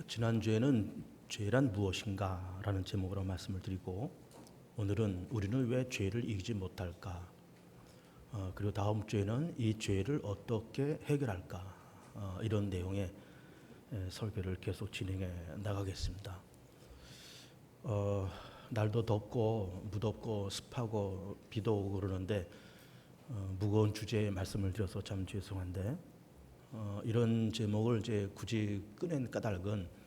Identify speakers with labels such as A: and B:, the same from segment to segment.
A: 지난주에는 죄란 무엇인가 라는 제목으로 말씀을 드리고, 오늘은 우리는 왜 죄를 이기지 못할까, 그리고 다음 주에는 이 죄를 어떻게 해결할까, 이런 내용의 설교를 계속 진행해 나가겠습니다. 날도 덥고 무덥고 습하고 비도 오고 그러는데 무거운 주제에 말씀을 드려서 참 죄송한데, 이런 제목을 이제 굳이 꺼낸 까닭은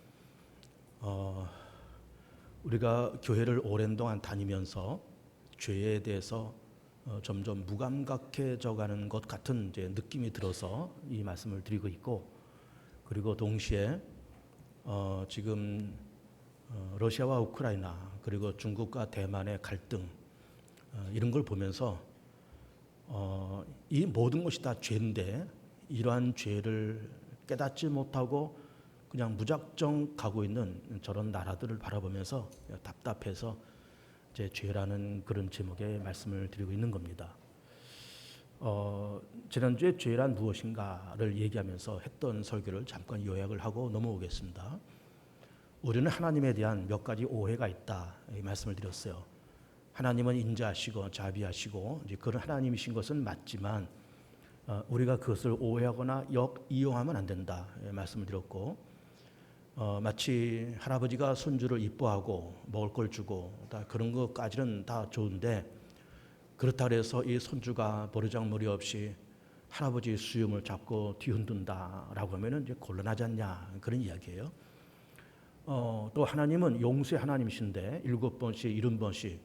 A: 우리가 교회를 오랜 동안 다니면서 죄에 대해서 점점 무감각해져 가는 것 같은 이제 느낌이 들어서 이 말씀을 드리고 있고, 그리고 동시에 지금 러시아와 우크라이나 그리고 중국과 대만의 갈등, 이런 걸 보면서 이 모든 것이 다 죄인데 이러한 죄를 깨닫지 못하고 그냥 무작정 가고 있는 저런 나라들을 바라보면서 답답해서 이제 죄라는 그런 제목의 말씀을 드리고 있는 겁니다. 지난주에 죄란 무엇인가를 얘기하면서 했던 설교를 잠깐 요약을 하고 넘어오겠습니다. 우리는 하나님에 대한 몇 가지 오해가 있다, 이 말씀을 드렸어요. 하나님은 인자하시고 자비하시고 이제 그런 하나님이신 것은 맞지만 우리가 그것을 오해하거나 역이용하면 안 된다, 말씀을 드렸고, 마치 할아버지가 손주를 이뻐하고 먹을 걸 주고 다 그런 것까지는 다 좋은데, 그렇다고 해서 이 손주가 버르장머리 없이 할아버지의 수염을 잡고 뒤흔든다라고 하면은 이제 곤란하지 않냐, 그런 이야기예요. 또 하나님은 용서의 하나님이신데 7번씩 70번씩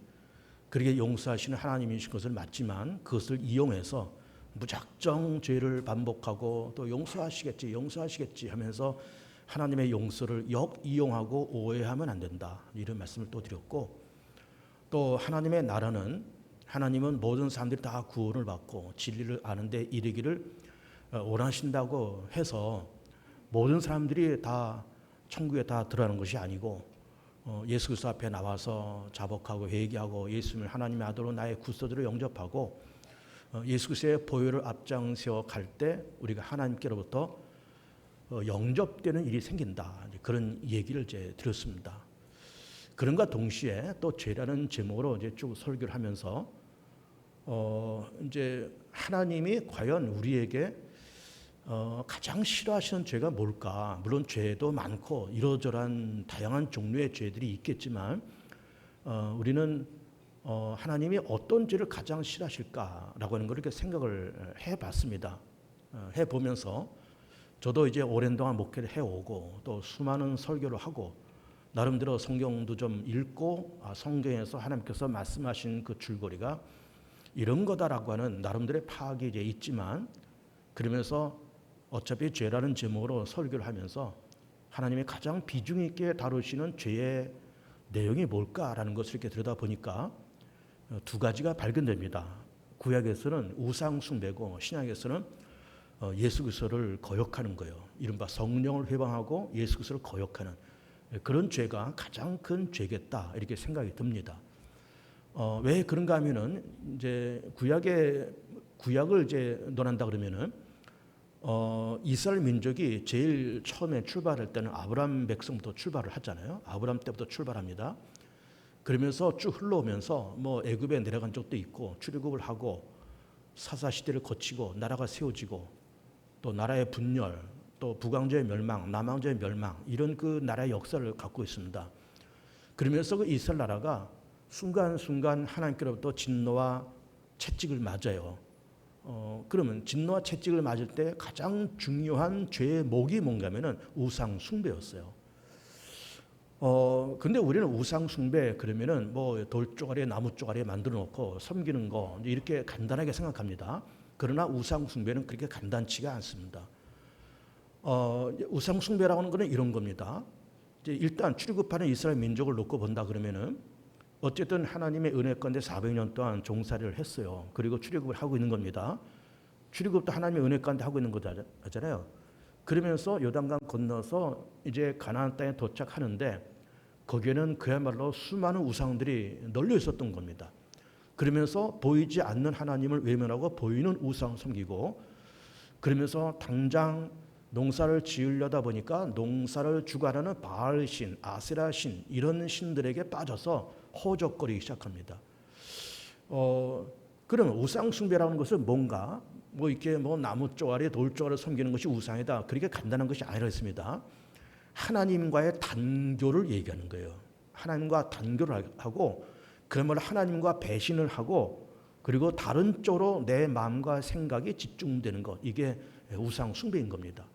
A: 그렇게 용서하시는 하나님이신 것을 맞지만, 그것을 이용해서 무작정 죄를 반복하고 또 용서하시겠지 하면서 하나님의 용서를 역이용하고 오해하면 안 된다, 이런 말씀을 또 드렸고, 또 하나님의 나라는, 하나님은 모든 사람들이 다 구원을 받고 진리를 아는 데 이르기를 원하신다고 해서 모든 사람들이 다 천국에 다 들어가는 것이 아니고, 예수 그리스도 앞에 나와서 자복하고 회개하고 예수님을 하나님의 아들로 나의 구세주로 영접하고 예수 그리스도의 보혈을 앞장세워 갈 때 우리가 하나님께로부터 영접되는 일이 생긴다, 그런 얘기를 이제 드렸습니다. 그런가 동시에 또 죄라는 제목으로 이제 쭉 설교를 하면서 이제 하나님이 과연 우리에게 가장 싫어하시는 죄가 뭘까? 물론 죄도 많고 이러저러한 다양한 종류의 죄들이 있겠지만 우리는 하나님이 어떤 죄를 가장 싫어하실까라고 하는 걸 이렇게 생각을 해봤습니다. 해보면서 저도 이제 오랜 동안 목회를 해오고 또 수많은 설교를 하고 나름대로 성경도 좀 읽고, 성경에서 하나님께서 말씀하신 그 줄거리가 이런 거다라고 하는 나름대로의 파악이 이제 있지만, 그러면서 어차피 죄라는 제목으로 설교를 하면서 하나님이 가장 비중 있게 다루시는 죄의 내용이 뭘까라는 것을 이렇게 들여다보니까 두 가지가 발견됩니다. 구약에서는 우상 숭배고 신약에서는 예수 그리스도를 거역하는 거예요. 이른바 성령을 회방하고 예수 그리스도를 거역하는 그런 죄가 가장 큰 죄겠다, 이렇게 생각이 듭니다. 왜 그런가 하면은 이제 구약을 이제 논한다 그러면은 이스라엘 민족이 제일 처음에 출발할 때는 아브라함 백성부터 출발을 하잖아요. 아브라함 때부터 출발합니다. 그러면서 쭉 흘러오면서 뭐 애굽에 내려간 적도 있고 출애굽을 하고 사사 시대를 거치고 나라가 세워지고 또 나라의 분열, 또 북왕조의 멸망, 남왕조의 멸망, 이런 그 나라의 역사를 갖고 있습니다. 그러면서 그 이스라엘 나라가 순간순간 하나님께로부터 진노와 채찍을 맞아요. 그러면 진노와 채찍을 맞을 때 가장 중요한 죄의 목이 뭔가 하면은 우상 숭배였어요. 근데 우리는 우상 숭배 그러면은 뭐 돌 쪼가리에 나무 쪼가리에 만들어 놓고 섬기는 거 이렇게 간단하게 생각합니다. 그러나 우상 숭배는 그렇게 간단치가 않습니다. 우상 숭배라고 하는 것은 이런 겁니다. 이제 일단 출애굽하는 이스라엘 민족을 놓고 본다 그러면은 어쨌든 하나님의 은혜 가운데 400년 동안 종살이를 했어요. 그리고 출애굽을 하고 있는 겁니다. 출애굽도 하나님의 은혜 가운데 하고 있는 거잖아요. 그러면서 요단강 건너서 이제 가나안 땅에 도착하는데 거기에는 그야말로 수많은 우상들이 널려 있었던 겁니다. 그러면서 보이지 않는 하나님을 외면하고 보이는 우상 섬기고, 그러면서 당장 농사를 지으려다 보니까 농사를 주관하는 바알신, 아세라신 이런 신들에게 빠져서 허적거리기 시작합니다. 그러면 우상 숭배라는 것은 뭔가 뭐 이렇게 뭐 나무 쪼가리, 돌 쪼가리를 섬기는 것이 우상이다. 그렇게 간단한 것이 아니라 했습니다. 하나님과의 단교를 얘기하는 거예요. 하나님과 단교를 하고 그러면 하나님과 배신을 하고 그리고 다른 쪽으로 내 마음과 생각이 집중되는 것, 이게 우상 숭배인 겁니다.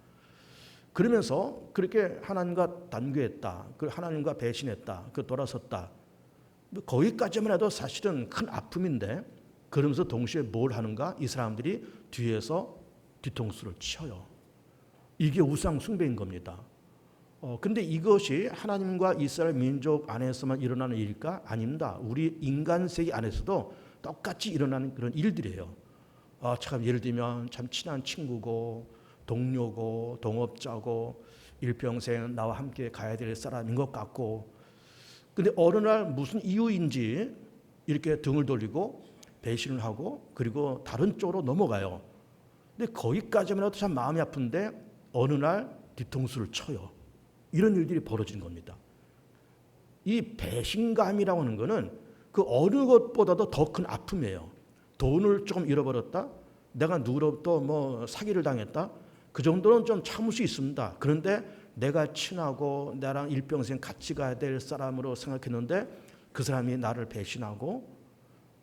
A: 그러면서 그렇게 하나님과 단교했다, 그 하나님과 배신했다, 그 돌아섰다, 거기까지만 해도 사실은 큰 아픔인데 그러면서 동시에 뭘 하는가? 이 사람들이 뒤에서 뒤통수를 쳐요. 이게 우상 숭배인 겁니다. 근데 이것이 하나님과 이스라엘 민족 안에서만 일어나는 일일까? 아닙니다. 우리 인간 세계 안에서도 똑같이 일어나는 그런 일들이에요. 참 예를 들면 참 친한 친구고 동료고 동업자고 일평생 나와 함께 가야 될 사람인 것 같고, 근데 어느 날 무슨 이유인지 이렇게 등을 돌리고 배신을 하고 그리고 다른 쪽으로 넘어가요. 근데 거기까지만 해도 참 마음이 아픈데 어느 날 뒤통수를 쳐요. 이런 일들이 벌어지는 겁니다. 이 배신감이라고 하는 것은 그 어느 것보다도 더 큰 아픔이에요. 돈을 조금 잃어버렸다, 내가 누구로부터 뭐 사기를 당했다, 그 정도는 좀 참을 수 있습니다. 그런데 내가 친하고 나랑 일평생 같이 가야 될 사람으로 생각했는데 그 사람이 나를 배신하고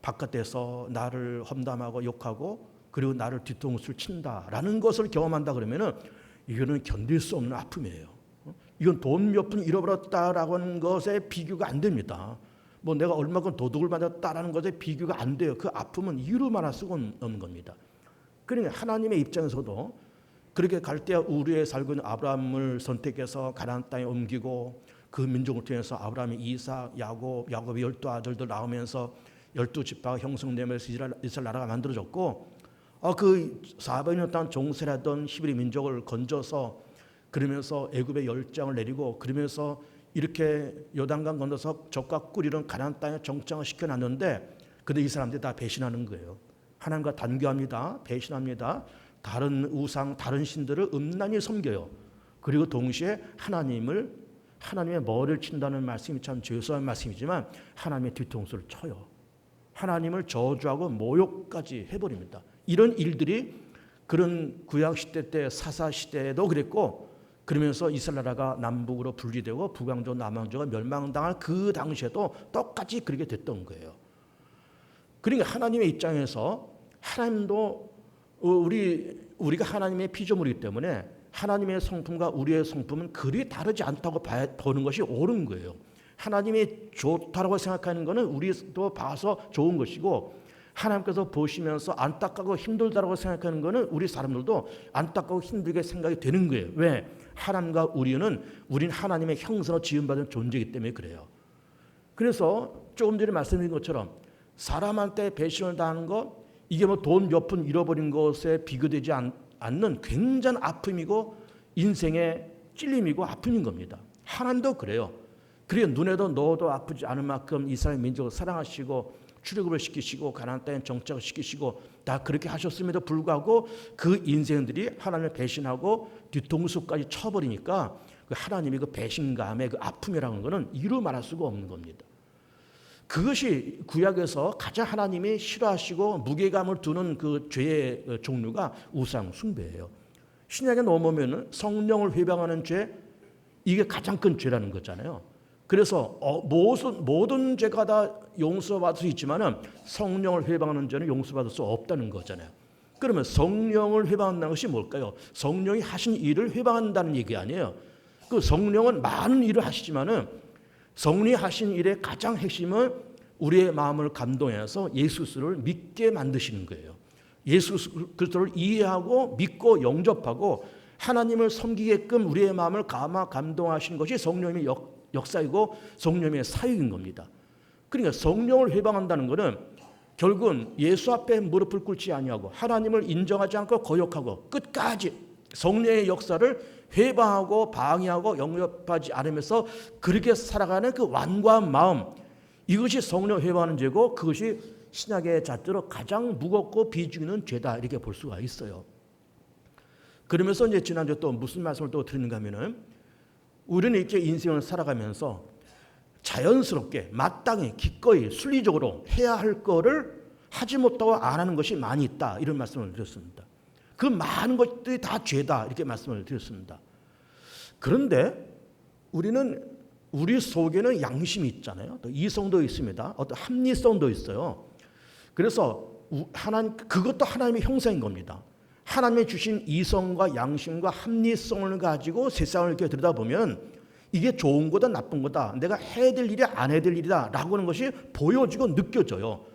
A: 바깥에서 나를 험담하고 욕하고 그리고 나를 뒤통수를 친다라는 것을 경험한다 그러면은 이거는 견딜 수 없는 아픔이에요. 이건 돈 몇 푼 잃어버렸다라고 하는 것에 비교가 안 됩니다. 뭐 내가 얼마큼 도둑을 맞았다라는 것에 비교가 안 돼요. 그 아픔은 이유로 말할 수가 없는 겁니다. 그러니까 하나님의 입장에서도 그렇게 갈대아 우르에 살고 있는 아브라함을 선택해서 가나안 땅에 옮기고 그 민족을 통해서 아브라함이 이삭, 야곱의 12아들들 나오면서 12지파가 형성되면서 이스라엘 나라가 만들어졌고, 그 400년 동안 종살이하던 히브리 민족을 건져서 그러면서 애굽의 열장을 내리고 그러면서 이렇게 요단강 건너서 적과 꿀 가나안 땅에 정착을 시켜놨는데, 근데 이 사람들이 다 배신하는 거예요. 하나님과 단교합니다. 배신합니다. 다른 우상, 다른 신들을 음란히 섬겨요. 그리고 동시에 하나님의 머리를 친다는 말씀이 참 죄송한 말씀이지만 하나님의 뒤통수를 쳐요. 하나님을 저주하고 모욕까지 해버립니다. 이런 일들이 그런 구약시대 때 사사시대에도 그랬고, 그러면서 이스라엘 나라가 남북으로 분리되고 북왕조 남왕조가 멸망당할 그 당시에도 똑같이 그렇게 됐던 거예요. 그러니까 하나님의 입장에서 하나님도 우리가 하나님의 피조물이기 때문에 하나님의 성품과 우리의 성품은 그리 다르지 않다고 보는 것이 옳은 거예요. 하나님이 좋다라고 생각하는 것은 우리도 봐서 좋은 것이고, 하나님께서 보시면서 안타깝고 힘들다라고 생각하는 것은 우리 사람들도 안타깝고 힘들게 생각이 되는 거예요. 왜? 하나님과 우리는 하나님의 형상으로 지음받은 존재이기 때문에 그래요. 그래서 조금 전에 말씀드린 것처럼 사람한테 배신을 당하는 것, 이게 뭐 돈 몇 푼 잃어버린 것에 비교되지 않는 굉장한 아픔이고 인생의 찔림이고 아픔인 겁니다. 하나님도 그래요. 그래 눈에도 넣어도 아프지 않을 만큼 이스라엘 민족을 사랑하시고 출애굽을 시키시고 가나안 땅에 정착을 시키시고 다 그렇게 하셨음에도 불구하고 그 인생들이 하나님을 배신하고 뒤통수까지 쳐버리니까 그 하나님의 그 배신감의 그 아픔이라는 것은 이루 말할 수가 없는 겁니다. 그것이 구약에서 가장 하나님이 싫어하시고 무게감을 두는 그 죄의 종류가 우상 숭배예요. 신약에 넘어오면 성령을 회방하는 죄, 이게 가장 큰 죄라는 거잖아요. 그래서 모든 죄가 다 용서받을 수 있지만은 성령을 회방하는 죄는 용서받을 수 없다는 거잖아요. 그러면 성령을 회방한다는 것이 뭘까요? 성령이 하신 일을 회방한다는 얘기 아니에요. 그 성령은 많은 일을 하시지만은 성령이 하신 일의 가장 핵심은 우리의 마음을 감동해서 예수 그리스도를 믿게 만드시는 거예요. 예수 그리스도를 이해하고 믿고 영접하고 하나님을 섬기게끔 우리의 마음을 감동하시는 것이 성령의 역사이고 성령의 사역인 겁니다. 그러니까 성령을 회방한다는 것은 결국은 예수 앞에 무릎을 꿇지 아니하고 하나님을 인정하지 않고 거역하고 끝까지 성령의 역사를 회방하고 방해하고 영접하지 않으면서 그렇게 살아가는 그 완고한 마음, 이것이 성령 회방하는 죄고 그것이 신약의 잣대로 가장 무겁고 비중 있는 죄다, 이렇게 볼 수가 있어요. 그러면서 이제 지난주에 또 무슨 말씀을 또 드리는가 하면은 우리는 이렇게 인생을 살아가면서 자연스럽게 마땅히 기꺼이 순리적으로 해야 할 거를 하지 못하고 안 하는 것이 많이 있다. 이런 말씀을 드렸습니다. 그 많은 것들이 다 죄다. 이렇게 말씀을 드렸습니다. 그런데 우리는 우리 속에는 양심이 있잖아요. 또 이성도 있습니다. 어떤 합리성도 있어요. 그래서 그것도 하나님의 형상인 겁니다. 하나님이 주신 이성과 양심과 합리성을 가지고 세상을 이렇게 들여다보면 이게 좋은 거다 나쁜 거다 내가 해야 될 일이 안 해야 될 일이다 라고 하는 것이 보여지고 느껴져요.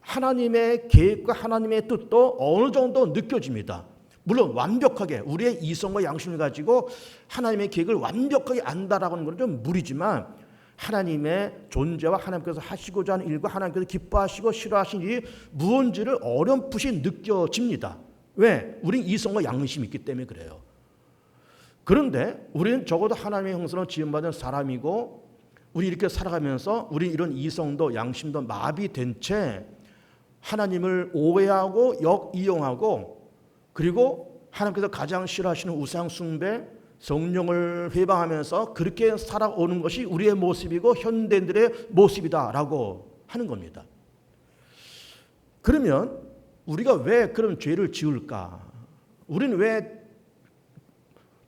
A: 하나님의 계획과 하나님의 뜻도 어느 정도 느껴집니다. 물론 완벽하게 우리의 이성과 양심을 가지고 하나님의 계획을 완벽하게 안다라고 하는 건 좀 무리지만 하나님의 존재와 하나님께서 하시고자 하는 일과 하나님께서 기뻐하시고 싫어하시는 일이 무언지를 어렴풋이 느껴집니다. 왜? 우린 이성과 양심이 있기 때문에 그래요. 그런데 우리는 적어도 하나님의 형상으로 지음받은 사람이고 우리 이렇게 살아가면서 우리 이런 이성도 양심도 마비된 채 하나님을 오해하고 역이용하고 그리고 하나님께서 가장 싫어하시는 우상 숭배, 성령을 회방하면서 그렇게 살아오는 것이 우리의 모습이고 현대인들의 모습이다라고 하는 겁니다. 그러면 우리가 왜 그런 죄를 지을까? 우리는 왜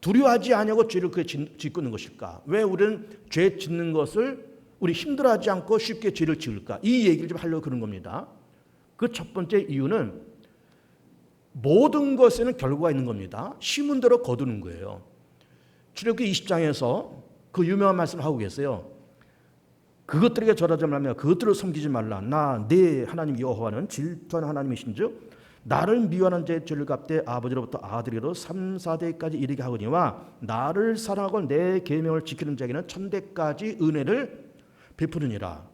A: 두려워하지 않냐고 죄를 짓고 있는 것일까? 왜 우리는 죄 짓는 것을 우리 힘들어하지 않고 쉽게 죄를 지을까? 이 얘기를 좀 하려고 그런 겁니다. 그 첫 번째 이유는 모든 것에는 결과가 있는 겁니다. 심은 대로 거두는 거예요. 출애굽기 20장에서 그 유명한 말씀을 하고 계세요. 그것들에게 절하지 말며 그것들을 섬기지 말라. 나 네 하나님 여호와는 질투하는 하나님이신즉 나를 미워하는 자의 죄를 갚되 아버지로부터 아들에게로 3, 4대까지 이르게 하거니와 나를 사랑하고 내 계명을 지키는 자에게는 1000대까지 은혜를 베푸느니라.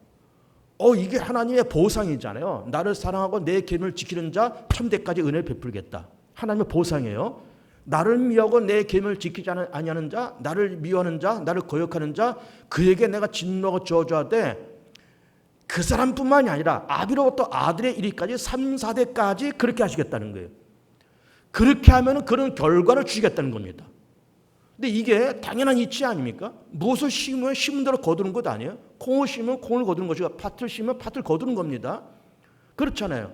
A: 이게 하나님의 보상이잖아요. 나를 사랑하고 내 계명을 지키는 자 1000대까지 은혜를 베풀겠다. 하나님의 보상이에요. 나를 미워하고 내 계명을 지키지 아니하는 자, 나를 미워하는 자, 나를 거역하는 자, 그에게 내가 진노하고 저주하되 그 사람뿐만이 아니라 아비로부터 아들의 이리까지 3, 4대까지 그렇게 하시겠다는 거예요. 그렇게 하면 그런 결과를 주시겠다는 겁니다. 근데 이게 당연한 이치 아닙니까? 무엇을 심으면 심은 대로 거두는 것 아니에요? 콩을 심으면 콩을 거두는 것이고 팥을 심으면 팥을 거두는 겁니다. 그렇잖아요.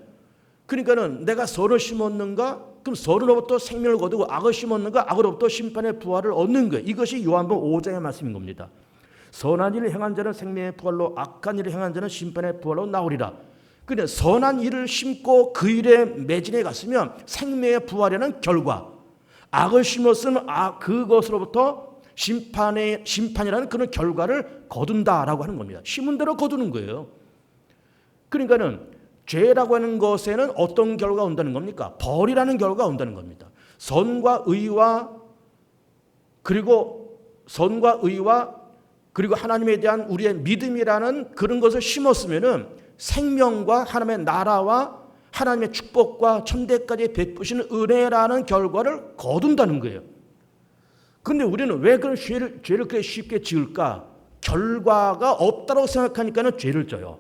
A: 그러니까는 내가 선을 심었는가? 그럼 선으로부터 생명을 거두고 악을 심었는가? 악으로부터 심판의 부활을 얻는 거예요. 이것이 요한복음 5장의 말씀인 겁니다. 선한 일을 행한 자는 생명의 부활로 악한 일을 행한 자는 심판의 부활로 나오리라. 그런데 선한 일을 심고 그 일에 매진해 갔으면 생명의 부활이라는 결과, 악을 심었으면 그것으로부터 심판이라는 그런 결과를 거둔다라고 하는 겁니다. 심은 대로 거두는 거예요. 그러니까는 죄라고 하는 것에는 어떤 결과가 온다는 겁니까? 벌이라는 결과가 온다는 겁니다. 선과 의와 그리고 하나님에 대한 우리의 믿음이라는 그런 것을 심었으면은 생명과 하나님의 나라와 하나님의 축복과 천대까지 베푸시는 은혜라는 결과를 거둔다는 거예요. 그런데 우리는 왜 그런 죄를 그렇게 쉽게 지을까? 결과가 없다고 생각하니까는 죄를 져요.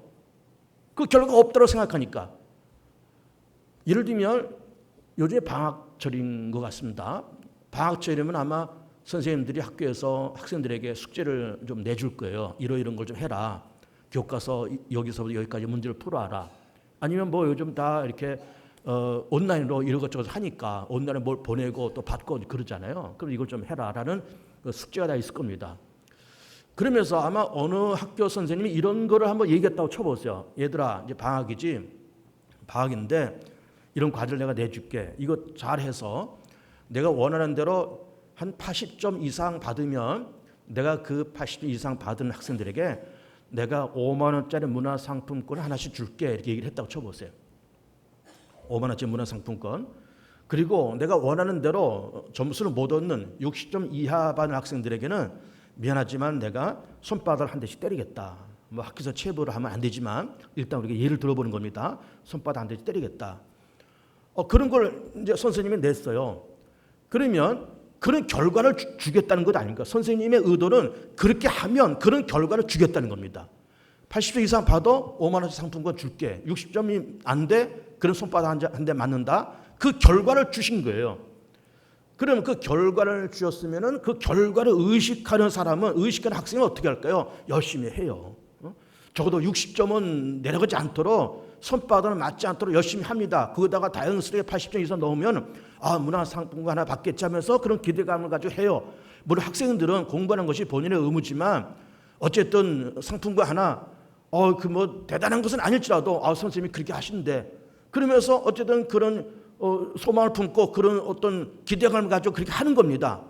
A: 그 결과가 없다고 생각하니까. 예를 들면 요즘에 방학철인 것 같습니다. 방학철이면 아마 선생님들이 학교에서 학생들에게 숙제를 좀 내줄 거예요. 이런 걸 좀 해라. 교과서 여기서부터 여기까지 문제를 풀어라. 아니면 뭐 요즘 다 이렇게 온라인으로 이것저것 하니까 온라인에 뭘 보내고 또 받고 그러잖아요. 그럼 이걸 좀 해라라는 숙제가 다 있을 겁니다. 그러면서 아마 어느 학교 선생님이 이런 거를 한번 얘기했다고 쳐보세요. 얘들아 이제 방학이지. 방학인데 이런 과제를 내가 내줄게. 이거 잘해서 내가 원하는 대로 한 80점 이상 받으면 내가 그 80점 이상 받은 학생들에게 내가 5만 원짜리 문화상품권 하나씩 줄게. 이렇게 얘기를 했다고 쳐보세요. 5만 원짜리 문화상품권. 그리고 내가 원하는 대로 점수를 못 얻는 60점 이하 받은 학생들에게는 미안하지만 내가 손바닥을 한 대씩 때리겠다. 뭐 학교에서 체벌을 하면 안 되지만 일단 우리가 예를 들어보는 겁니다. 손바닥 한 대씩 때리겠다. 그런 걸 이제 선생님이 냈어요. 그러면 그런 결과를 주겠다는 것 아닙니까? 선생님의 의도는 그렇게 하면 그런 결과를 주겠다는 겁니다. 80점 이상 받아 5만 원짜리 상품권 줄게. 60점이 안 돼? 그럼 손바닥 한 대 맞는다. 그 결과를 주신 거예요. 그러면 그 결과를 주었으면은 그 결과를 의식하는 사람은, 의식하는 학생은 어떻게 할까요? 열심히 해요. 적어도 60점은 내려가지 않도록, 손바닥을 맞지 않도록 열심히 합니다. 거기다가 다행스럽게 80점 이상 넣으면 문화상품권 하나 받겠지 하면서 그런 기대감을 가지고 해요. 물론 학생들은 공부하는 것이 본인의 의무지만 어쨌든 상품권 하나 대단한 것은 아닐지라도 선생님이 그렇게 하신대. 그러면서 어쨌든 그런 소망을 품고 그런 어떤 기대감을 가지고 그렇게 하는 겁니다.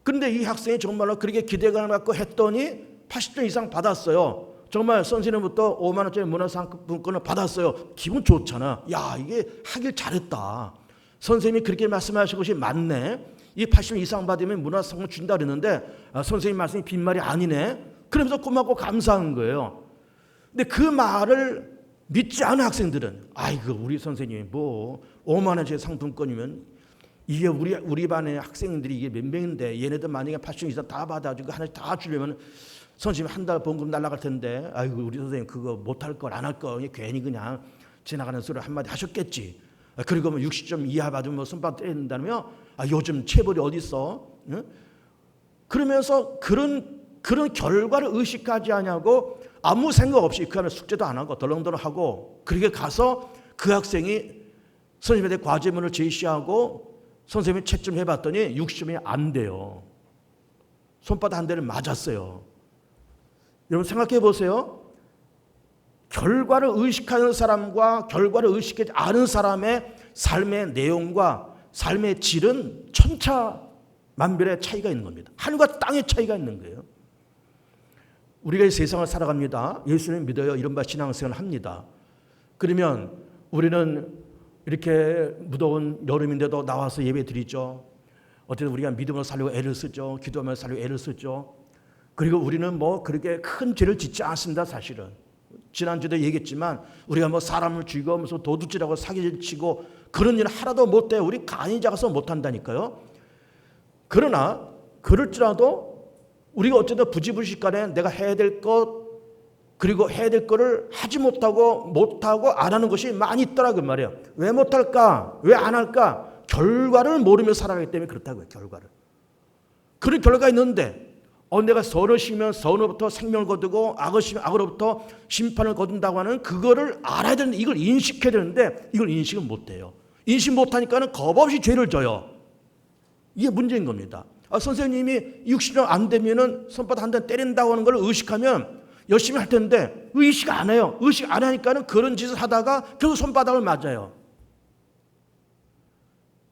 A: 그런데 이 학생이 정말로 그렇게 기대감을 갖고 했더니 80점 이상 받았어요. 정말 선생님부터 5만 원짜리 문화상품권을 받았어요. 기분 좋잖아. 야, 이게 하길 잘했다. 선생님이 그렇게 말씀하신 것이 맞네. 이 80점 이상 받으면 문화상품권 준다 그랬는데 선생님 말씀이 빈말이 아니네. 그러면서 고맙고 감사한 거예요. 근데 그 말을 믿지 않은 학생들은 우리 선생님이 5만 원짜리 상품권이면 이게 우리 반의 학생들이 이게 몇 명인데 얘네들 만약에 80점 이상 다 받아주고 하나씩 다 주려면 선생님 한 달 봉급 날라갈 텐데 우리 선생님 그거 못할 걸 안 할 거 괜히 그냥 지나가는 소리 한마디 하셨겠지. 그리고 60점 이하 받으면 손바닥 때려야 된다며 요즘 체벌이 어디 있어? 응? 그러면서 그런 결과를 의식하지 않냐고 아무 생각 없이 그 안에 숙제도 안 하고 덜렁덜렁 하고 그렇게 가서 그 학생이 선생님한테 과제문을 제시하고 선생님이 채점 해봤더니 60점이 안 돼요. 손바닥 한 대를 맞았어요. 여러분 생각해 보세요. 결과를 의식하는 사람과 결과를 의식하지 않은 사람의 삶의 내용과 삶의 질은 천차만별의 차이가 있는 겁니다. 하늘과 땅의 차이가 있는 거예요. 우리가 이 세상을 살아갑니다. 예수님 믿어요. 이른바 신앙생활을 합니다. 그러면 우리는 이렇게 무더운 여름인데도 나와서 예배 드리죠. 어쨌든 우리가 믿음으로 살려고 애를 쓰죠. 기도하면서 살려고 애를 쓰죠. 그리고 우리는 그렇게 큰 죄를 짓지 않습니다. 사실은 지난주에도 얘기했지만 우리가 사람을 죽이면서 도둑질하고 사기치고 그런 일은 하나도 못해요. 우리 간이 작아서 못한다니까요. 그러나 그럴지라도 우리가 어쨌든 부지불식간에 내가 해야 될 것 그리고 해야 될 거를 하지 못하고 안 하는 것이 많이 있더라고 말이에요. 왜 못할까? 왜 안 할까? 결과를 모르며 살아가기 때문에 그렇다고요. 결과를. 그런 결과가 있는데 내가 선을 심으면 선으로부터 생명을 거두고 악을 심으면 악으로부터 심판을 거둔다고 하는 그거를 알아야 되는데 이걸 인식해야 되는데 이걸 인식을 못해요. 인식 못하니까는 겁없이 죄를 져요. 이게 문제인 겁니다. 선생님이 60점 안 되면은 손바닥 한 대 때린다고 하는 걸 의식하면 열심히 할 텐데 의식 안 해요. 의식 안 하니까는 그런 짓을 하다가 결국 손바닥을 맞아요.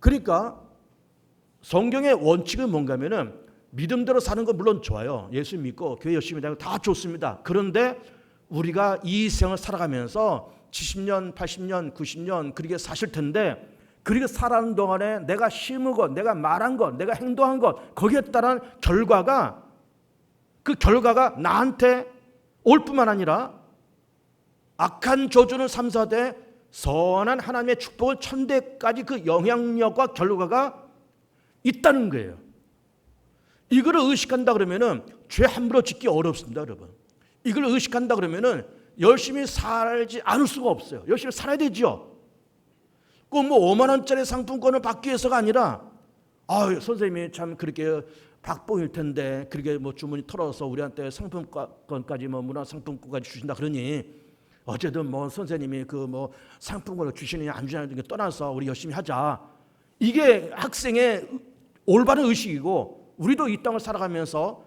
A: 그러니까 성경의 원칙은 뭔가 하면은 믿음대로 사는 건 물론 좋아요. 예수 믿고 교회 열심히 다니고 다 좋습니다. 그런데 우리가 이 생을 살아가면서 70년, 80년, 90년 그렇게 사실 텐데 그렇게 살아가는 동안에 내가 심은 것, 내가 말한 것, 내가 행동한 것 거기에 따른 결과가 그 결과가 나한테 올 뿐만 아니라 악한 저주는 3, 4대 선한 하나님의 축복을 1000대까지 그 영향력과 결과가 있다는 거예요. 이걸 의식한다 그러면은 죄 함부로 짓기 어렵습니다, 여러분. 이걸 의식한다 그러면은 열심히 살지 않을 수가 없어요. 열심히 살아야 되죠. 꼭 5만 원짜리 상품권을 받기 위해서가 아니라 선생님이 참 그렇게 박봉일 텐데 그렇게 주머니 털어서 우리한테 상품권까지 문화 상품권까지 주신다 그러니 어쨌든 선생님이 상품권을 주시느냐 안 주느냐 게 떠나서 우리 열심히 하자. 이게 학생의 올바른 의식이고 우리도 이 땅을 살아가면서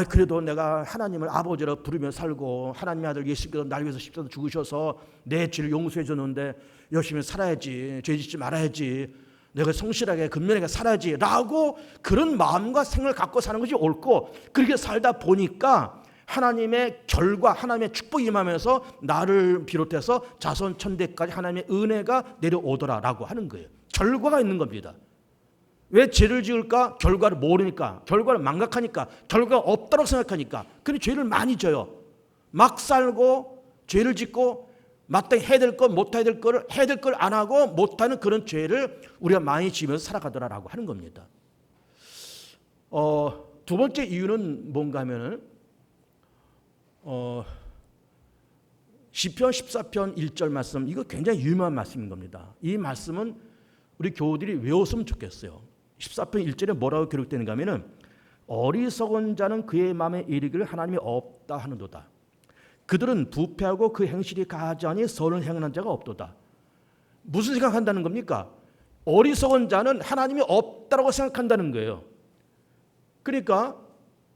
A: 그래도 내가 하나님을 아버지로 부르며 살고 하나님의 아들 예수께서 날 위해서 십자가에 죽으셔서 내 죄를 용서해 줬는데 열심히 살아야지. 죄 짓지 말아야지. 내가 성실하게 근면하게 살아야지 라고 그런 마음과 생각을 갖고 사는 것이 옳고 그렇게 살다 보니까 하나님의 결과 하나님의 축복이 임하면서 나를 비롯해서 자손 천대까지 하나님의 은혜가 내려오더라라고 하는 거예요. 결과가 있는 겁니다. 왜 죄를 지을까? 결과를 모르니까, 결과를 망각하니까, 결과가 없다고 생각하니까. 그런데 죄를 많이 져요. 막 살고 죄를 짓고 마땅히 해야 될 것, 못해야 될 거를 해야 될 걸 안 하고 못하는 그런 죄를 우리가 많이 지면서 살아가더라라고 하는 겁니다. 두 번째 이유는 뭔가 하면은 시편 14편 1절 말씀, 이거 굉장히 유명한 말씀인 겁니다. 이 말씀은 우리 교우들이 외웠으면 좋겠어요. 14편 1절에 뭐라고 기록되는가 하면은 어리석은 자는 그의 마음에 이르기를 하나님이 없다 하는도다. 그들은 부패하고 그 행실이 가하자니 선을 행하는 자가 없도다. 무슨 생각한다는 겁니까? 어리석은 자는 하나님이 없다라고 생각한다는 거예요. 그러니까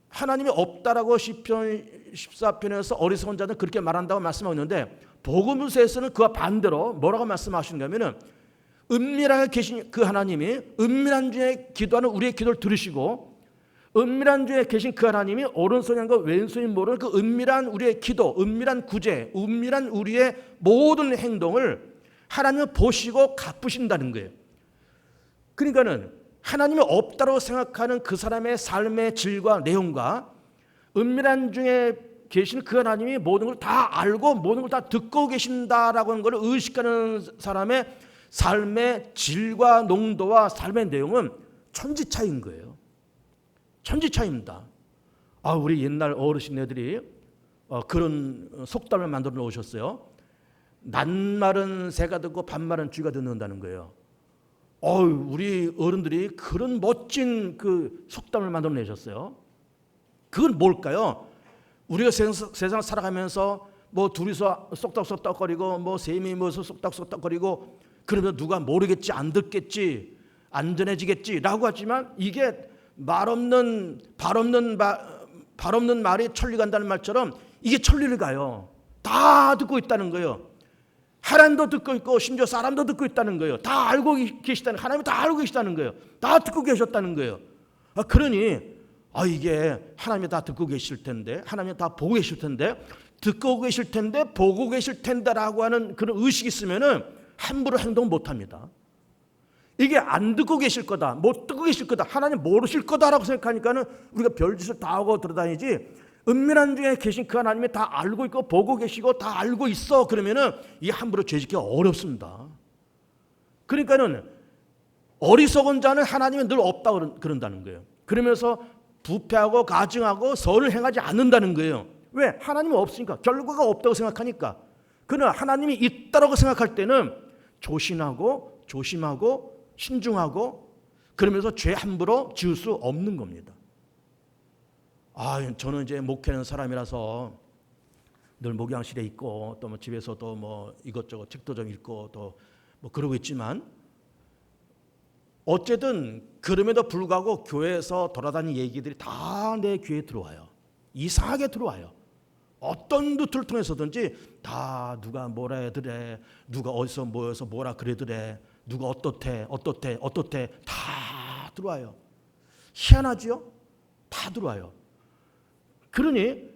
A: 하나님이 없다라고 시편 14편에서 어리석은 자는 그렇게 말한다고 말씀하고 있는데 복음서에서는 그와 반대로 뭐라고 말씀하시는가 하면은 은밀하게 계신 그 하나님이 은밀한 중에 기도하는 우리의 기도를 들으시고 은밀한 중에 계신 그 하나님이 오른손인가 왼손인 모르는 그 은밀한 우리의 기도, 은밀한 구제, 은밀한 우리의 모든 행동을 하나님은 보시고 갚으신다는 거예요. 그러니까는 하나님이 없다고 생각하는 그 사람의 삶의 질과 내용과 은밀한 중에 계신 그 하나님이 모든 걸 다 알고 모든 걸 다 듣고 계신다라고 하는 것을 의식하는 사람의 삶의 질과 농도와 삶의 내용은 천지 차이인 거예요. 천지 차이입니다. 우리 옛날 어르신네들이 그런 속담을 만들어 놓으셨어요. 낱말은 새가 듣고 반말은 쥐가 듣는다는 거예요. 우리 어른들이 그런 멋진 그 속담을 만들어 내셨어요. 그건 뭘까요? 우리가 세상 살아가면서 뭐 둘이서 쏙닥쏙닥거리고 뭐 셈이 모여서 쏙닥쏙닥거리고 그러면 누가 모르겠지, 안 듣겠지, 안전해지겠지라고 하지만 이게 발 없는 말이 천리 간다는 말처럼 이게 천리를 가요. 다 듣고 있다는 거예요. 하나님도 듣고 있고 심지어 사람도 듣고 있다는 거예요. 다 알고 계시다는 하나님이 다 알고 계시다는 거예요. 다 듣고 계셨다는 거예요. 그러니 이게 하나님이 다 듣고 계실 텐데 하나님이 다 보고 계실 텐데 듣고 계실 텐데 보고 계실 텐데라고 하는 그런 의식이 있으면은 함부로 행동 못합니다. 이게 안 듣고 계실 거다, 못 듣고 계실 거다, 하나님 모르실 거다라고 생각하니까는 우리가 별짓을 다 하고 돌아다니지 은밀한 중에 계신 그 하나님이 다 알고 있고 보고 계시고 다 알고 있어 그러면은 이 함부로 죄짓기가 어렵습니다. 그러니까는 어리석은 자는 하나님이 늘 없다 그런다는 거예요. 그러면서 부패하고 가증하고 선을 행하지 않는다는 거예요. 왜? 하나님은 없으니까, 결과가 없다고 생각하니까. 그러나 하나님이 있다고 생각할 때는 조심하고 신중하고 그러면서 죄 함부로 지을 수 없는 겁니다. 저는 이제 목회하는 사람이라서 늘 목양실에 있고 또 뭐 집에서도 뭐 이것저것 책도 좀 읽고 또 뭐 그러고 있지만 어쨌든 그럼에도 불구하고 교회에서 돌아다니는 얘기들이 다 내 귀에 들어와요. 이상하게 들어와요. 어떤 루트를 통해서든지 다 누가 뭐라 해더래, 누가 어디서 모여서 뭐라 그래더래, 누가 어떻대 다 들어와요. 희한하지요? 다 들어와요. 그러니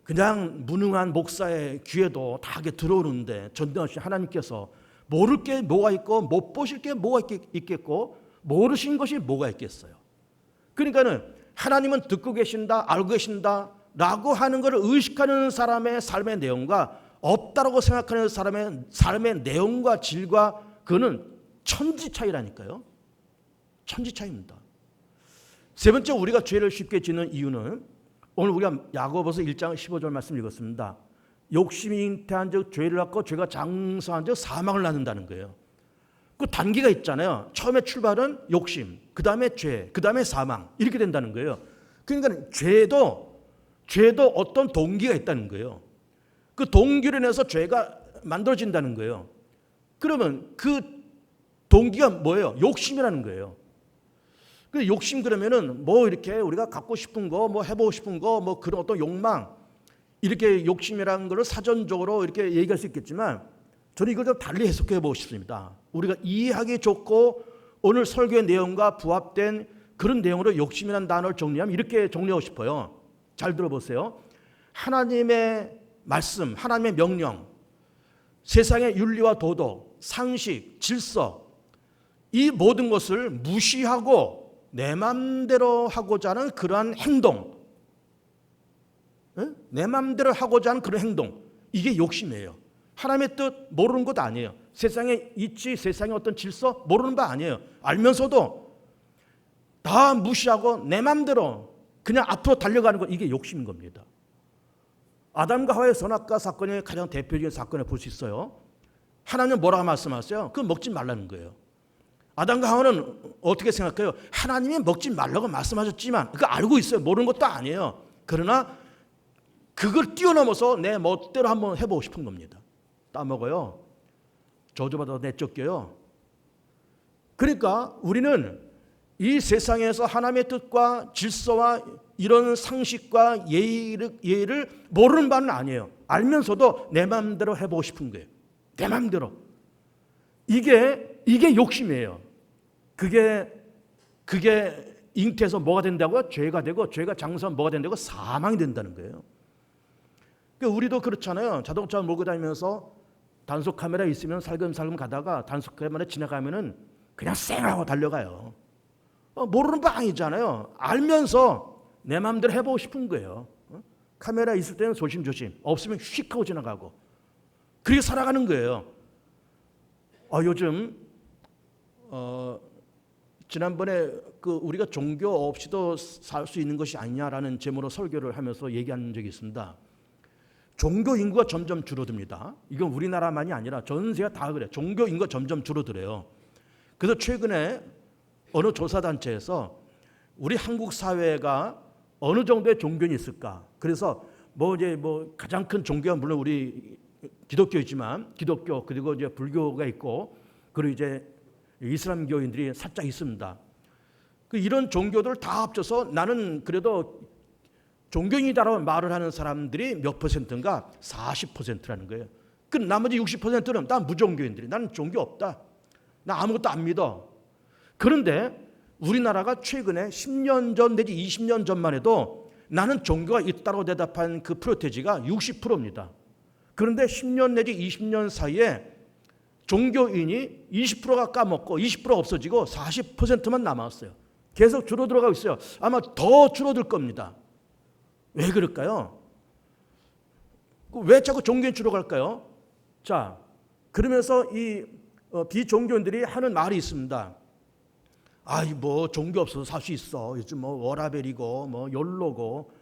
A: 그냥 무능한 목사의 귀에도 다 들어오는데 전능하신 하나님께서 모를 게 뭐가 있고 못 보실 게 뭐가 있겠고 모르신 것이 뭐가 있겠어요. 그러니까는 하나님은 듣고 계신다, 알고 계신다라고 하는 것을 의식하는 사람의 삶의 내용과 없다라고 생각하는 사람의 삶의 내용과 질과 그거는 천지 차이라니까요. 천지 차이입니다. 세 번째, 우리가 죄를 쉽게 짓는 이유는 오늘 우리가 야고보서 1장 15절 말씀 읽었습니다. 욕심이 잉태한 즉 죄를 낳고 죄가 장성한 즉 사망을 낳는다는 거예요. 그 단계가 있잖아요. 처음에 출발은 욕심, 그 다음에 죄, 그 다음에 사망 이렇게 된다는 거예요. 그러니까 죄도 어떤 동기가 있다는 거예요. 그 동기로 인해서 죄가 만들어진다는 거예요. 그러면 그 동기가 뭐예요? 욕심이라는 거예요. 그 욕심 그러면은 뭐 이렇게 우리가 갖고 싶은 거, 뭐 해보고 싶은 거, 뭐 그런 어떤 욕망 이렇게 욕심이라는 것을 사전적으로 이렇게 얘기할 수 있겠지만 저는 이걸 좀 달리 해석해 보고 싶습니다. 우리가 이해하기 좋고 오늘 설교의 내용과 부합된 그런 내용으로 욕심이라는 단어를 정리하면 이렇게 정리하고 싶어요. 잘 들어보세요. 하나님의 말씀, 하나님의 명령, 세상의 윤리와 도덕, 상식, 질서 이 모든 것을 무시하고 내 마음대로 하고자 하는 그러한 행동, 내 마음대로 하고자 하는 그런 행동, 이게 욕심이에요. 하나님의 뜻 모르는 것 아니에요. 세상의 이치, 세상의 어떤 질서 모르는 바 아니에요. 알면서도 다 무시하고 내 마음대로 그냥 앞으로 달려가는 것, 이게 욕심인 겁니다. 아담과 하와의 선악과 사건의 가장 대표적인 사건을 볼 수 있어요. 하나님은 뭐라고 말씀하세요? 그건 먹지 말라는 거예요. 아담과 하와는 어떻게 생각해요? 하나님이 먹지 말라고 말씀하셨지만 그거 알고 있어요. 모르는 것도 아니에요. 그러나 그걸 뛰어넘어서 내 멋대로 한번 해보고 싶은 겁니다. 따먹어요. 저주받아 내쫓겨요. 그러니까 우리는 이 세상에서 하나님의 뜻과 질서와 이런 상식과 예의를 모르는 바는 아니에요. 알면서도 내 마음대로 해보고 싶은 거예요. 내 마음대로. 이게 욕심이에요. 그게 잉태해서 뭐가 된다고요? 죄가 되고, 죄가 장수하면 뭐가 된다고? 사망이 된다는 거예요. 그러니까 우리도 그렇잖아요. 자동차 몰고 다니면서 단속 카메라 있으면 살금살금 가다가 단속 카메라 지나가면은 그냥 쌩하고 달려가요. 모르는 바 아니잖아요. 알면서 내 마음대로 해보고 싶은 거예요. 카메라 있을 때는 조심조심, 없으면 휙 하고 지나가고 그렇게 살아가는 거예요. 요즘 지난번에 우리가 종교 없이도 살 수 있는 것이 아니냐라는 제목으로 설교를 하면서 얘기한 적이 있습니다. 종교 인구가 점점 줄어듭니다. 이건 우리나라만이 아니라 전 세계가 다 그래요. 종교 인구가 점점 줄어들어요. 그래서 최근에 어느 조사단체에서 우리 한국 사회가 어느 정도의 종교는 있을까? 그래서 가장 큰 종교가 물론 우리 기독교이지만 기독교 그리고 이제 불교가 있고 그리고 이제 이슬람교인들이 살짝 있습니다. 이런 종교들을 다 합쳐서 나는 그래도 종교인이다라고 말을 하는 사람들이 몇 퍼센트인가? 40%라는 거예요. 그 나머지 60%는 다 무종교인들이 나는 종교 없다. 나 아무것도 안 믿어. 그런데 우리나라가 최근에 10년 전 내지 20년 전만 해도 나는 종교가 있다고 대답한 그 프로테지가 60%입니다. 그런데 10년 내지 20년 사이에 종교인이 20%가 까먹고 20% 없어지고 40%만 남았어요. 계속 줄어들어가고 있어요. 아마 더 줄어들 겁니다. 왜 그럴까요? 왜 자꾸 종교인 줄어갈까요? 자, 그러면서 이 비종교인들이 하는 말이 있습니다. 종교 없어서 살 수 있어. 요즘 워라벨이고 욜로고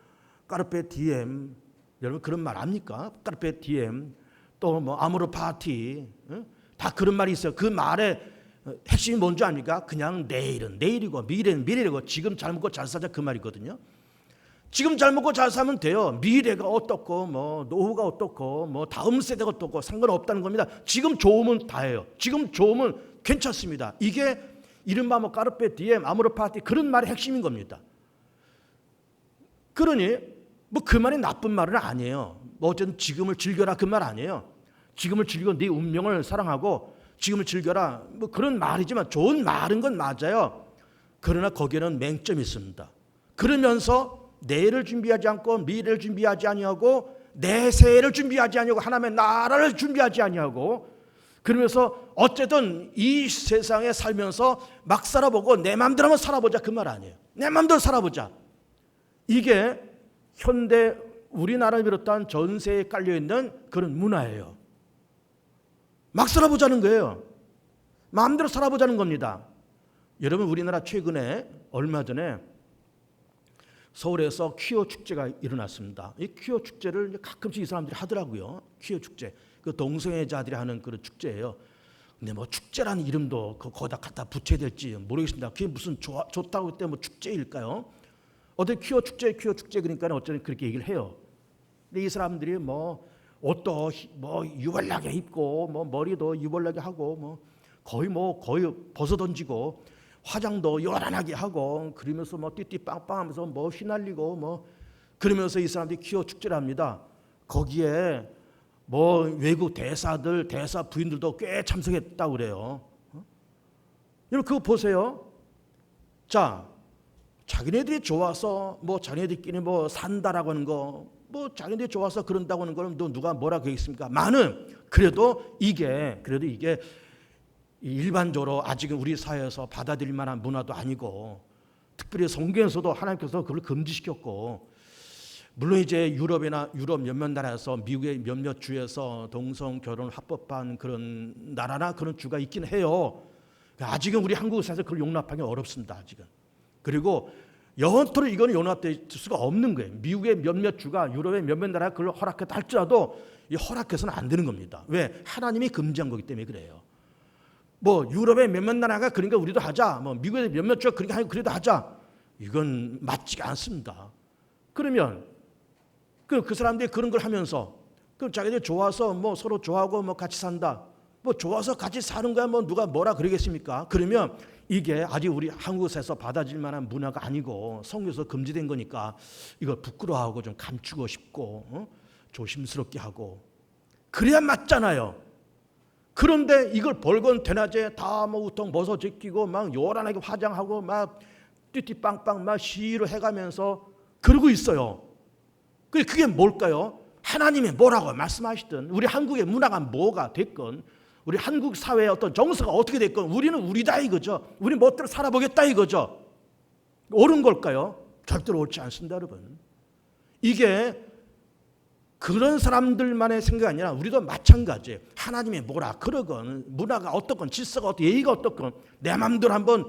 A: 까르페 디엠. 여러분 그런 말 압니까? 까르페 디엠. 또 아모르 파티. 다 그런 말이 있어요. 그 말의 핵심이 뭔지 압니까? 그냥 내일은 내일이고 미래는 미래이고 지금 잘 먹고 잘 살자 그 말이거든요. 지금 잘 먹고 잘 살면 돼요. 미래가 어떻고 노후가 어떻고 다음 세대가 어떻고 상관없다는 겁니다. 지금 좋으면 다예요. 지금 좋으면 괜찮습니다. 이게 이른바 까르페 디엠, 아모르 파티 그런 말의 핵심인 겁니다. 그러니 그 말이 나쁜 말은 아니에요. 어쨌든 지금을 즐겨라 그 말 아니에요. 지금을 즐겨 네 운명을 사랑하고 지금을 즐겨라 그런 말이지만 좋은 말인 건 맞아요. 그러나 거기에는 맹점이 있습니다. 그러면서 내일을 준비하지 않고 미래를 준비하지 아니하고 내세를 준비하지 아니하고 하나님의 나라를 준비하지 아니하고 그러면서 어쨌든 이 세상에 살면서 막 살아보고 내 마음대로 한번 살아보자 그 말 아니에요. 내 마음대로 살아보자. 이게 현대 우리나라를 비롯한 전 세계에 깔려있는 그런 문화예요. 막 살아보자는 거예요. 마음대로 살아보자는 겁니다. 여러분 우리나라 최근에 얼마 전에 서울에서 퀴어 축제가 일어났습니다. 이 퀴어 축제를 가끔씩 이 사람들이 하더라고요. 퀴어 축제. 그 동성애자들이 하는 그런 축제예요. 근데 축제라는 이름도 거기다 갖다 붙여야 될지 모르겠습니다. 그게 무슨 좋다고 그때 축제일까요? 어떤 퀴어 축제 그러니까 어쩌면 그렇게 얘기를 해요. 근데 이 사람들이 옷도 유별나게 입고 머리도 유별나게 하고 거의 벗어 던지고 화장도 요란하게 하고 그러면서 띠띠빵빵하면서 휘날리고 그러면서 이 사람들이 퀴어 축제를 합니다. 거기에 외국 대사들 대사 부인들도 꽤 참석했다고 그래요. 여러분 그거 보세요. 자, 자기네들이 좋아서 자기네들끼리 산다라고 하는 거 자기네들이 좋아서 그런다고 하는 거는 누가 뭐라고 하겠습니까? 많은 그래도 이게 일반적으로 아직은 우리 사회에서 받아들일 만한 문화도 아니고 특별히 성경에서도 하나님께서 그걸 금지시켰고 물론 이제 유럽 몇몇 나라에서 미국의 몇몇 주에서 동성 결혼을 합법한 그런 나라나 그런 주가 있긴 해요. 아직은 우리 한국 사회에서 그걸 용납하기 어렵습니다. 아직은. 그리고 영원토록 이거는 용납될 수가 없는 거예요. 미국의 몇몇 주가 유럽의 몇몇 나라가 그걸 허락했다 할지라도 이 허락해서는 안 되는 겁니다. 왜? 하나님이 금지한 거기 때문에 그래요. 뭐 유럽의 몇몇 나라가 그러니까 우리도 하자. 뭐 미국의 몇몇 쪽 그러니까 그래도 하자. 이건 맞지가 않습니다. 그러면 그 사람들이 그런 걸 하면서 그럼 자기들 좋아서 뭐 서로 좋아하고 뭐 같이 산다. 뭐 좋아서 같이 사는 거야 뭐 누가 뭐라 그러겠습니까? 그러면 이게 아직 우리 한국에서 받아들일 만한 문화가 아니고 성경에서 금지된 거니까 이걸 부끄러워하고 좀 감추고 싶고 조심스럽게 하고 그래야 맞잖아요. 그런데 이걸 벌건 대낮에 다 뭐 우통 벗어 제끼고 막 요란하게 화장하고 막 띠띠빵빵 막 시위를 해가면서 그러고 있어요. 그게 뭘까요? 하나님이 뭐라고 말씀하시든 우리 한국의 문화가 뭐가 됐건 우리 한국 사회의 어떤 정서가 어떻게 됐건 우리는 우리다 이거죠. 우리 멋대로 살아보겠다 이거죠. 옳은 걸까요? 절대로 옳지 않습니다, 여러분. 이게 그런 사람들만의 생각이 아니라 우리도 마찬가지예요. 하나님이 뭐라 그러건 문화가 어떻건 질서가 어떻건 예의가 어떻건 내 맘대로 한번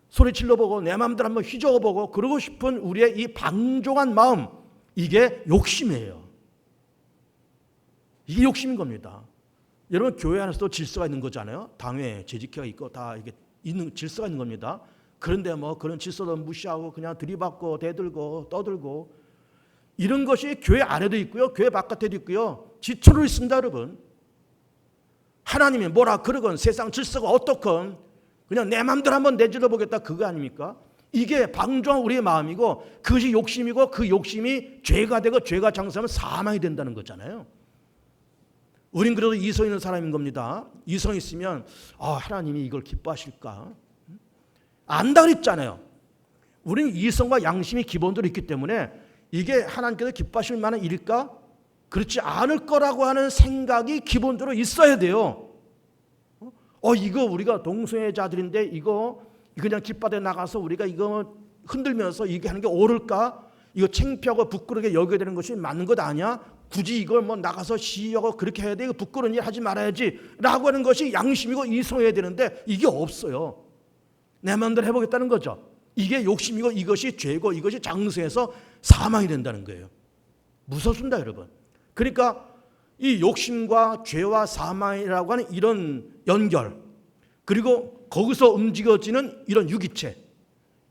A: 소리 질러보고 내 맘대로 한번 휘저어보고 그러고 싶은 우리의 이 방종한 마음, 이게 욕심이에요. 이게 욕심인 겁니다. 여러분 교회 안에서도 질서가 있는 거잖아요. 당회 재직회가 있고 다 이게 있는 질서가 있는 겁니다. 그런데 뭐 그런 질서도 무시하고 그냥 들이받고 대들고 떠들고 이런 것이 교회 안에도 있고요. 교회 바깥에도 있고요. 지천으로 있습니다, 여러분. 하나님이 뭐라 그러건 세상 질서가 어떻건 그냥 내 마음대로 한번 내질러 보겠다 그거 아닙니까? 이게 방종한 우리의 마음이고 그것이 욕심이고 그 욕심이 죄가 되고 죄가 장사하면 사망이 된다는 거잖아요. 우린 그래도 이성 있는 사람인 겁니다. 이성 있으면 하나님이 이걸 기뻐하실까? 안다 그랬잖아요. 우리는 이성과 양심이 기본적으로 있기 때문에 이게 하나님께서 기뻐하실 만한 일일까? 그렇지 않을 거라고 하는 생각이 기본적으로 있어야 돼요. 이거 우리가 동성애자들인데 이거 그냥 길바닥에 나가서 우리가 이거 흔들면서 이게 하는 게 옳을까? 이거 창피하고 부끄럽게 여겨야 되는 것이 맞는 것 아니야? 굳이 이걸 뭐 나가서 시위하고 그렇게 해야 돼? 이거 부끄러운 일 하지 말아야지 라고 하는 것이 양심이고 이성해야 되는데 이게 없어요. 내 마음대로 해보겠다는 거죠. 이게 욕심이고 이것이 죄고 이것이 장세해서 사망이 된다는 거예요. 무섭습니다, 여러분. 그러니까 이 욕심과 죄와 사망이라고 하는 이런 연결, 그리고 거기서 움직여지는 이런 유기체,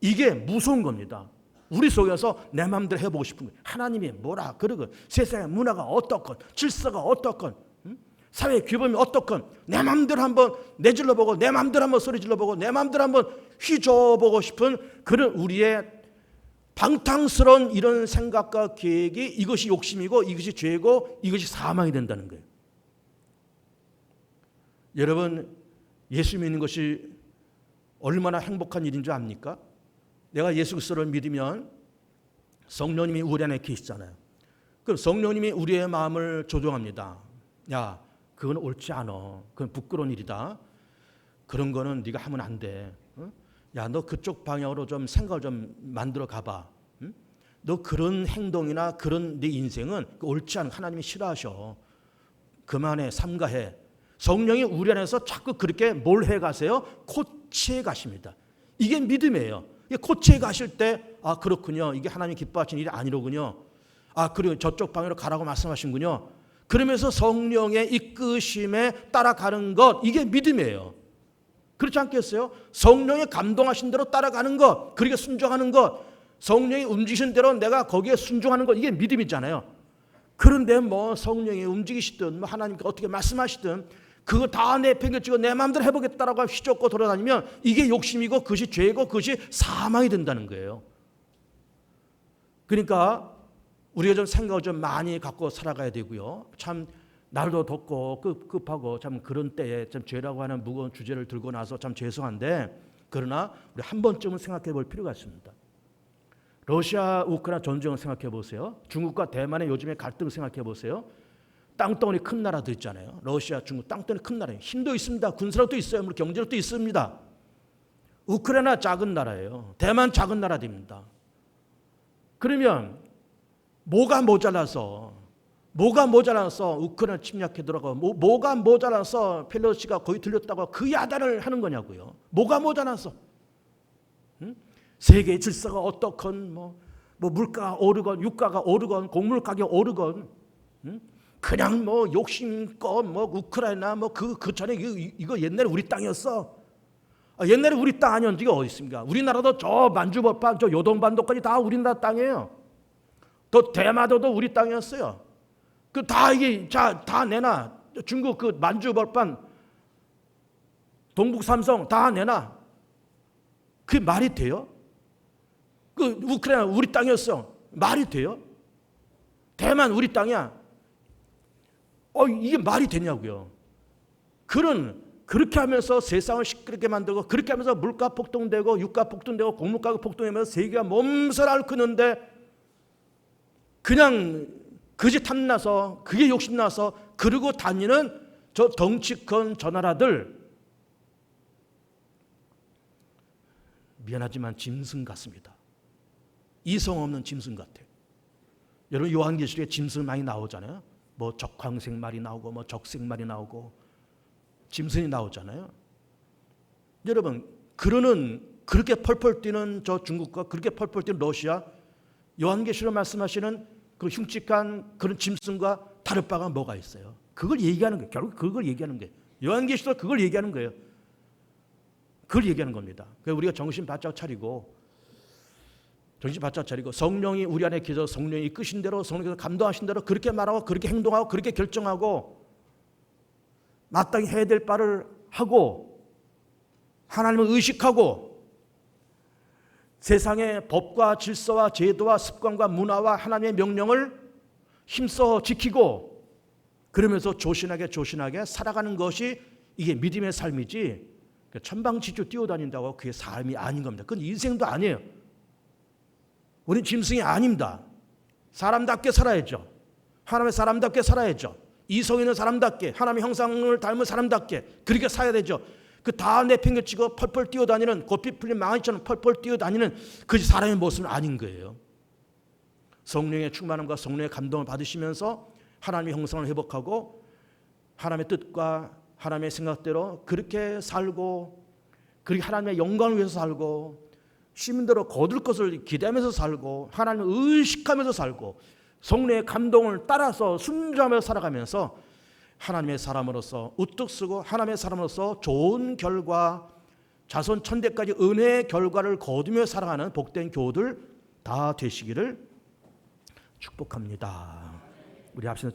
A: 이게 무서운 겁니다. 우리 속에서 내 마음대로 해보고 싶은 거예요. 하나님이 뭐라 그러건 세상의 문화가 어떻건 질서가 어떻건 사회의 규범이 어떻건 내 마음대로 한번 내질러보고 내 마음대로 한번 소리 질러보고 내 마음대로 한번 휘저어보고 싶은 그런 우리의 방탕스러운 이런 생각과 계획이 이것이 욕심이고 이것이 죄고 이것이 사망이 된다는 거예요. 여러분 예수 믿는 것이 얼마나 행복한 일인 줄 압니까? 내가 예수 그리스도를 믿으면 성령님이 우리 안에 계시잖아요. 그럼 성령님이 우리의 마음을 조종합니다. 야, 그건 옳지 않아. 그건 부끄러운 일이다. 그런 거는 네가 하면 안 돼. 야, 너 그쪽 방향으로 좀 생각을 좀 만들어 가봐. 너 그런 행동이나 그런 네 인생은 옳지 않은 하나님이 싫어하셔. 그만해, 삼가해. 성령이 우리 안에서 자꾸 그렇게 뭘 해가세요? 코치해 가십니다. 이게 믿음이에요. 코치해 가실 때 그렇군요. 이게 하나님이 기뻐하시는 일이 아니로군요. 그리고 저쪽 방향으로 가라고 말씀하신군요. 그러면서 성령의 이끄심에 따라가는 것, 이게 믿음이에요. 그렇지 않겠어요? 성령이 감동하신 대로 따라가는 것, 그렇게 순종하는 것, 성령이 움직이신 대로 내가 거기에 순종하는 것, 이게 믿음이잖아요. 그런데 뭐 성령이 움직이시든 뭐 하나님께 어떻게 말씀하시든 그거 다 내팽개치고 내 마음대로 해보겠다라고 휘젓고 돌아다니면 이게 욕심이고 그것이 죄고 그것이 사망이 된다는 거예요. 그러니까 우리가 좀 생각을 좀 많이 갖고 살아가야 되고요. 참 날도 덥고 급하고 참 그런 때에 참 죄라고 하는 무거운 주제를 들고 나서 참 죄송한데, 그러나 우리 한 번쯤은 생각해 볼 필요가 있습니다. 러시아 우크라이나 전쟁을 생각해 보세요. 중국과 대만의 요즘의 갈등을 생각해 보세요. 땅덩어리 큰 나라도 있잖아요. 러시아, 중국 땅덩어리 큰 나라예요. 힘도 있습니다. 군사력도 있어요. 물론 경제력도 있습니다. 우크라이나 작은 나라예요. 대만 작은 나라입니다. 그러면 뭐가 모자라서 우크라이나 침략해 들어가고 뭐가 모자라서 펠로시가 거기 들렸다고 그 야단을 하는 거냐고요. 뭐가 모자라서? 세계의 질서가 어떻건 뭐 물가가 오르건 유가가 오르건 곡물 가격 오르건 그냥 뭐 욕심껏 뭐 우크라이나 뭐 그 전에 이거 옛날에 우리 땅이었어. 옛날에 우리 땅 아니었는데 이게 어디 있습니까? 우리나라도 저 만주벌판 저 요동반도까지 다 우리나라 땅이에요. 또 대마도도 우리 땅이었어요. 그 다 이게 다 내놔. 중국 그 만주벌판 동북 삼성 다 내놔. 그게 말이 돼요? 그 우크라이나 우리 땅이었어. 말이 돼요? 대만 우리 땅이야. 이게 말이 되냐고요. 그렇게 하면서 세상을 시끄럽게 만들고 그렇게 하면서 물가 폭등되고 유가 폭등되고 곡물가가 폭등하면서 세계가 몸살 앓는데 그냥 그지 탐나서 그게 욕심나서 그러고 다니는 저 덩치 큰 저 나라들 미안하지만 짐승 같습니다. 이성 없는 짐승 같아요. 여러분 요한계시록에 짐승 많이 나오잖아요. 뭐 적황생말이 나오고 뭐 적생말이 나오고 짐승이 나오잖아요. 여러분 그렇게 펄펄 뛰는 저 중국과 그렇게 펄펄 뛰는 러시아 요한계시록 말씀하시는 그 흉측한 그런 짐승과 다를 바가 뭐가 있어요? 그걸 얘기하는 거예요. 결국 그걸 얘기하는 거예요. 요한계시록 그걸 얘기하는 거예요. 그걸 얘기하는 겁니다. 그래서 우리가 정신 바짝 차리고 성령이 우리 안에 계셔서 성령이 이끄신 대로 성령께서 감동하신 대로 그렇게 말하고 그렇게 행동하고 그렇게 결정하고 마땅히 해야 될 바를 하고 하나님을 의식하고 세상의 법과 질서와 제도와 습관과 문화와 하나님의 명령을 힘써 지키고 그러면서 조신하게 살아가는 것이 이게 믿음의 삶이지 천방지축 뛰어다닌다고 그게 삶이 아닌 겁니다. 그건 인생도 아니에요. 우린 짐승이 아닙니다. 사람답게 살아야죠. 하나님의 사람답게 살아야죠. 이성 있는 사람답게 하나님의 형상을 닮은 사람답게 그렇게 살아야 되죠. 그 다 내팽개치고 펄펄 뛰어다니는 고삐 풀린 망아지처럼 펄펄 뛰어다니는 그 사람의 모습은 아닌 거예요. 성령의 충만함과 성령의 감동을 받으시면서 하나님의 형상을 회복하고 하나님의 뜻과 하나님의 생각대로 그렇게 살고 그렇게 하나님의 영광을 위해서 살고 시민대로 거둘 것을 기대하면서 살고 하나님을 의식하면서 살고 성령의 감동을 따라서 순종하며 살아가면서 하나님의 사람으로서 우뚝 서고 하나님의 사람으로서 좋은 결과 자손 천대까지 은혜의 결과를 거두며 살아가는 복된 교우들 다 되시기를 축복합니다. 우리 합시다.